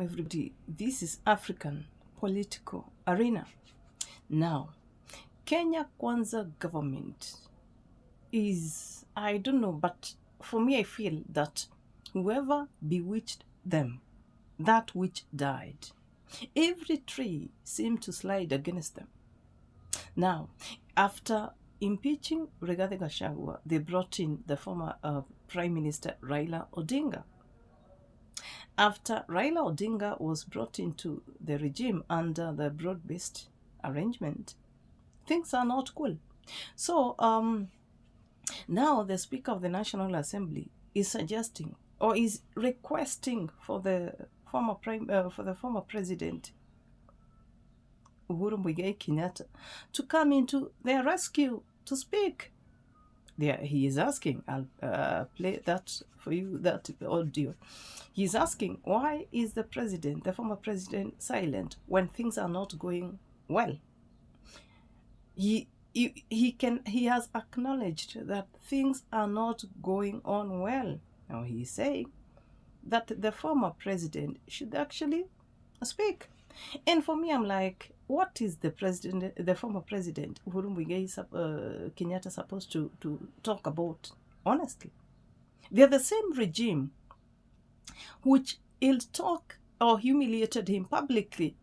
everybody. This is African political arena. Now, Kenya Kwanza government is, I don't know, but for me, I feel that whoever bewitched them, that which died, every tree seemed to slide against them. Now, after impeaching Rigathi Gachagua, they brought in the former Prime Minister Raila Odinga. After Raila Odinga was brought into the regime under the broad-based arrangement, things are not cool. So now the Speaker of the National Assembly is suggesting or is requesting for the former President Uhuru Kenyatta to come into their rescue to speak. There, he is asking, I'll play that for you, that audio. He's asking, why is the former president, silent when things are not going well? He has acknowledged that things are not going on well. Now he's saying that the former president should actually speak. And for me, I'm like, what is the former president, Uhuru Kenyatta, supposed to talk about honestly? They're the same regime which ill talk or humiliated him publicly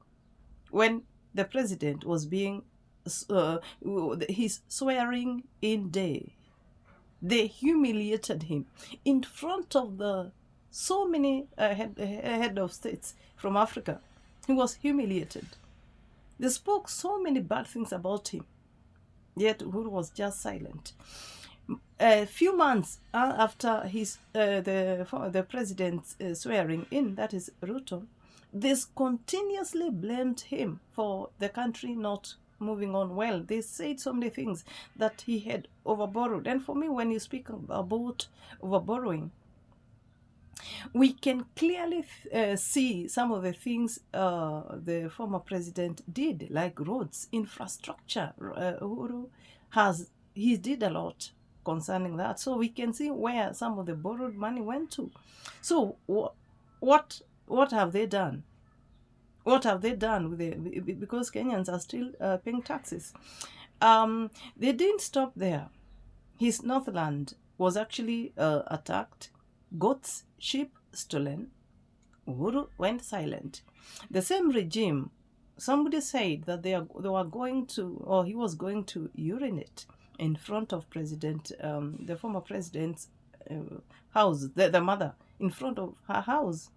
when the president was being his swearing in day. They humiliated him in front of the so many head of states from Africa. He was humiliated. They spoke so many bad things about him, yet Uhuru was just silent. A few months after the president's swearing in, that is Ruto, they continuously blamed him for the country not moving on well. They said so many things that he had overborrowed. And for me, when you speak about overborrowing, we can clearly see some of the things the former president did, like roads, infrastructure. Uhuru he did a lot concerning that. So we can see where some of the borrowed money went to. So what have they done? What have they done with because Kenyans are still paying taxes? They didn't stop there. His Northland was actually attacked, goats, sheep stolen. Uhuru went silent. The same regime, somebody said that they were going to, or he was going to urinate in front of the former president's house, the mother, in front of her house.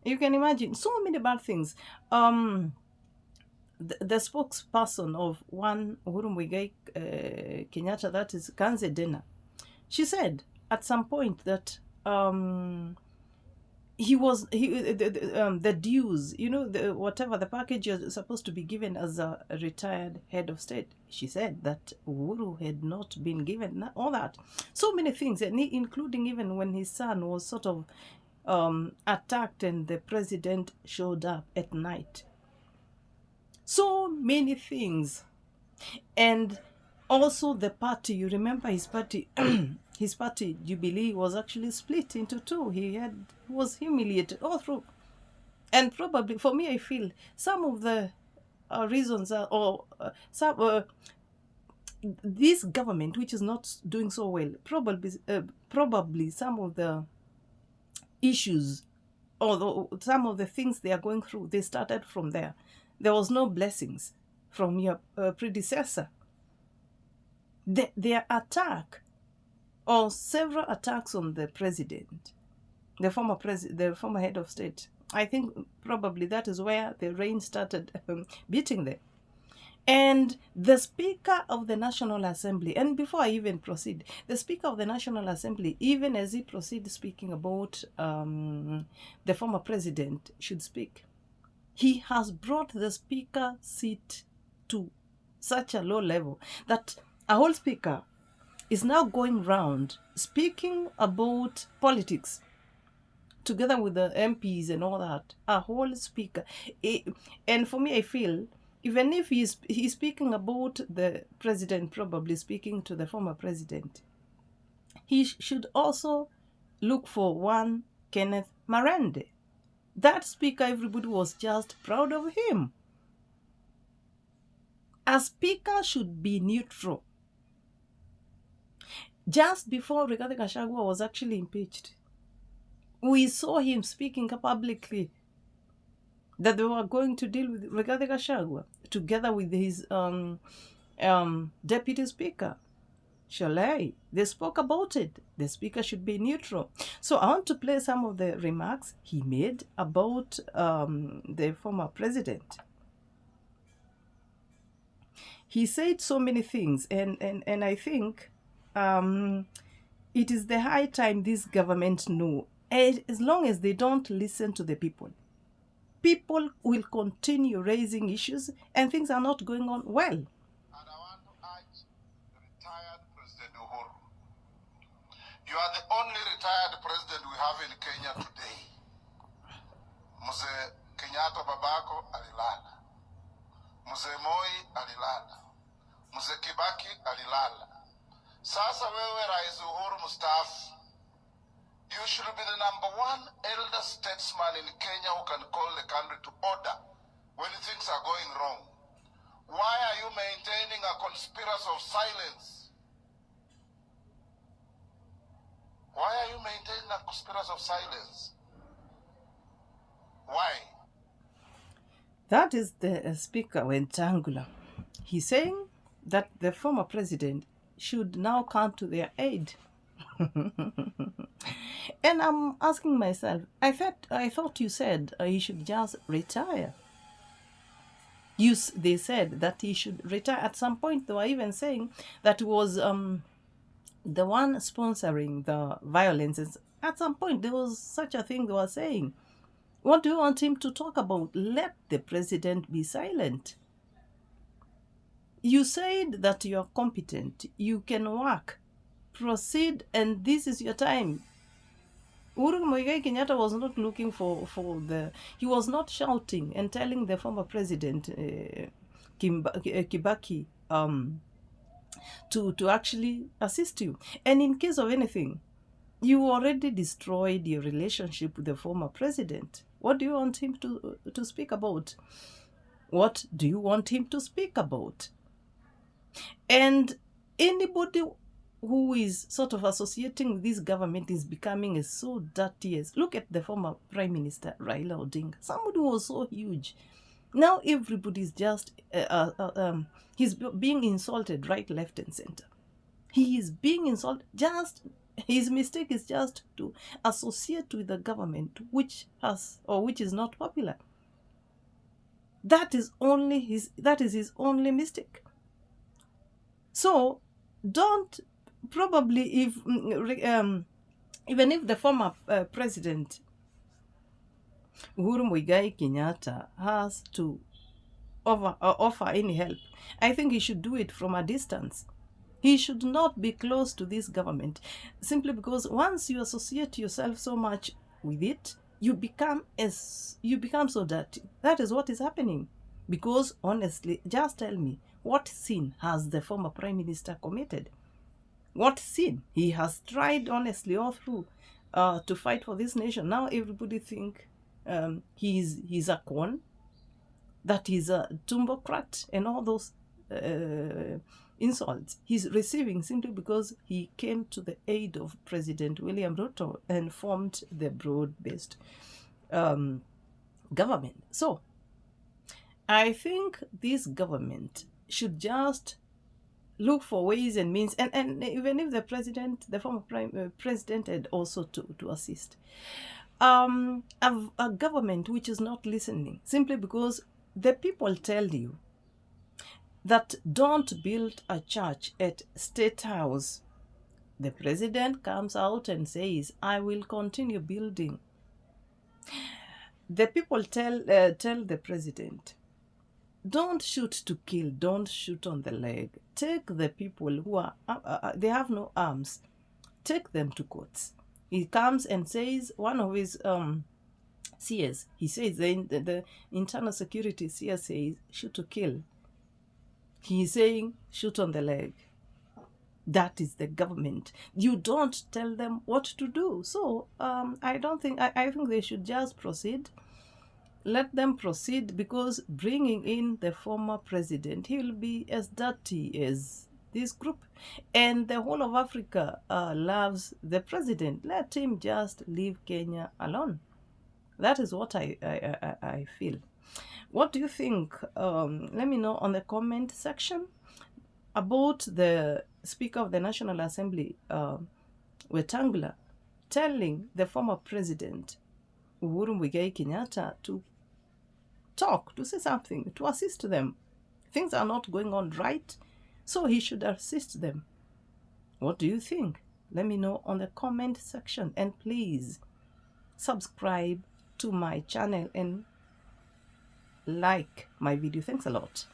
You can imagine so many bad things. The spokesperson of one Uhuru Kenyatta, that is Kanze Dena, she said at some point that the dues, whatever the package you're supposed to be given as a retired head of state, she said that Uhuru had not been given all that. So many things, and including even when his son was sort of attacked and the president showed up at night. So many things. And also the party, you remember his party, his party, Jubilee, was actually split into two. He was humiliated all through. And probably, for me, I feel some of the reasons are, or this government, which is not doing so well, probably some of the issues or some of the things they are going through, they started from there. There was no blessings from your predecessor. Their attack, or several attacks on the president, the former head of state, I think probably that is where the rain started beating them. And the Speaker of the National Assembly, and before I even proceed, the Speaker of the National Assembly, even as he proceeds speaking about the former president should speak, he has brought the Speaker seat to such a low level that a whole Speaker is now going round speaking about politics together with the MPs and all that. A whole Speaker. And for me, I feel, even if he's speaking about the president, probably speaking to the former president, he should also look for one Kenneth Marende. That speaker, everybody was just proud of him. A speaker should be neutral. Just before Rigathi Gachagua was actually impeached, we saw him speaking publicly that they were going to deal with Rigathi Gachagua together with his deputy speaker. Shalai. They spoke about it. The speaker should be neutral. So I want to play some of the remarks he made about the former president. He said so many things, and I think it is the high time this government know, as long as they don't listen to the people, people will continue raising issues and things are not going on well. And I want to urge the retired President Uhuru. You are the only retired president we have in Kenya today. Mzee Kenyatta babako alilala. Mzee Moi alilala. Mzee Kibaki alilala. Sasa wewe Rais Uhuru mustaafu. You should be the number one elder statesman in Kenya who can call the country to order when things are going wrong. Why are you maintaining a conspiracy of silence? Why are you maintaining a conspiracy of silence? Why? That is the speaker Wentangula. He's saying that the former president should now come to their aid. And I'm asking myself, I thought you said he should just retire. They said that he should retire. At some point, they were even saying that he was the one sponsoring the violences. At some point, there was such a thing they were saying. What do you want him to talk about? Let the president be silent. You said that you're competent, you can work, proceed, and this is your time. Uhuru Muigai Kenyatta was not looking for he was not shouting and telling the former president Kibaki to actually assist you. And in case of anything, you already destroyed your relationship with the former president. What do you want him to speak about? What do you want him to speak about? And anybody who is sort of associating with this government is becoming so dirty. Look at the former Prime Minister Raila Odinga. Somebody who was so huge. Now everybody's just he's being insulted right, left, and center. He is being insulted. Just his mistake is just to associate with the government which is not popular. That is his only mistake. So don't probably even if the former president Uhuru Muigai Kenyatta has to offer any help, I think he should do it from a distance. He should not be close to this government, simply because once you associate yourself so much with it, you become so dirty. That is what is happening. Because honestly, just tell me, what sin has the former prime minister committed? What sin? He has tried honestly all through to fight for this nation. Now everybody think he's a con, that he's a tumbocrat, and all those insults he's receiving simply because he came to the aid of President William Ruto and formed the broad-based government. So I think this government should just look for ways and means, and even if the former president had also to assist. A government which is not listening simply because the people tell you that don't build a church at State House. The president comes out and says, I will continue building. The people tell the president, don't shoot to kill, don't shoot on the leg. Take the people who are, they have no arms, take them to courts. He comes and says, one of his CS, he says, the internal security CS says, shoot to kill. He is saying, shoot on the leg. That is the government. You don't tell them what to do. So I don't think, I think they should just proceed. Let them proceed, because bringing in the former president, he will be as dirty as this group. And the whole of Africa loves the president. Let him just leave Kenya alone. That is what I feel. What do you think? Let me know on the comment section about the Speaker of the National Assembly, Wetangula, telling the former president, Uhuru Muigai Kenyatta, to talk, to say something, to assist them. Things are not going on right, so he should assist them. What do you think? Let me know on the comment section, and please subscribe to my channel and like my video. Thanks a lot.